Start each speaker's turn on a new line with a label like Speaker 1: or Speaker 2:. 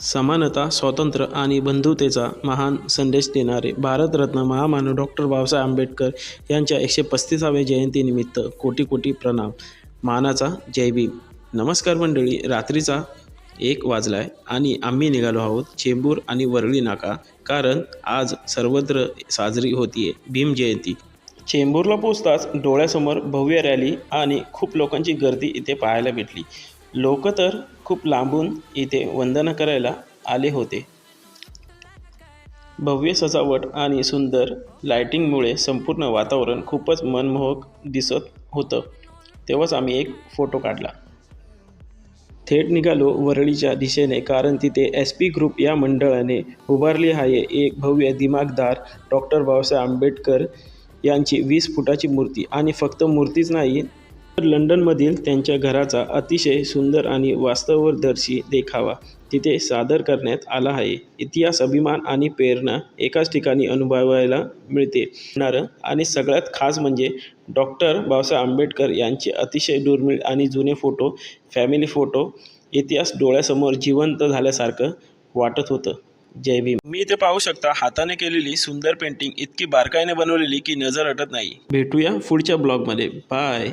Speaker 1: समानता, स्वातंत्र्य आणि बंधुतेचा महान संदेश देणारे भारतरत्न महामानव डॉक्टर बाबासाहेब आंबेडकर यांच्या 135व्या जयंतीनिमित्त कोटी कोटी प्रणाम. मानाचा जय भीम. नमस्कार मंडळी, रात्रीचा 1 वाजला आहे आणि आम्ही निघालो आहोत चेंबूर आणि वरळी नाका, कारण आज सर्वत्र साजरी होतीये भीम जयंती. चेंबूरला पोचताच डोळ्यासमोर भव्य रॅली आणि खूप लोकांची गर्दी इथे पाहायला भेटली. लोक तर खूप लांबून इथे वंदना करायला आले होते. भव्य सजावट आणि सुंदर लाइटिंगमुळे संपूर्ण वातावरण खूपच मनमोहक दिसत होतं. तेव्हाच आम्ही एक फोटो काढला. थेट निघालो वरळीच्या दिशेने, कारण तिथे SP ग्रुप या मंडळाने उभारली आहे एक भव्य दिमाखदार डॉक्टर बाबासाहेब आंबेडकर यांची 20 फुटाची मूर्ती. आणि फक्त मूर्तीच नाही, तर लंडनमधील त्यांच्या घराचा अतिशय सुंदर आणि वास्तवदर्शी देखावा तिथे सादर करण्यात आला आहे. इतिहास, अभिमान आणि प्रेरणा एकाच ठिकाणी अनुभवायला मिळते. आणि सगळ्यात खास म्हणजे डॉक्टर बाबासाहेब आंबेडकर यांचे अतिशय दुर्मिळ आणि जुने फोटो, फॅमिली फोटो. इतिहास डोळ्यासमोर जिवंत झाल्यासारखं वाटत होतं. जय भीम. मी इथे पाहू शकता हाताने केलेली सुंदर पेंटिंग इतकी बारकाईने बनवलेली की नजर हटत नाही. भेटूया पुढच्या ब्लॉगमध्ये. बाय.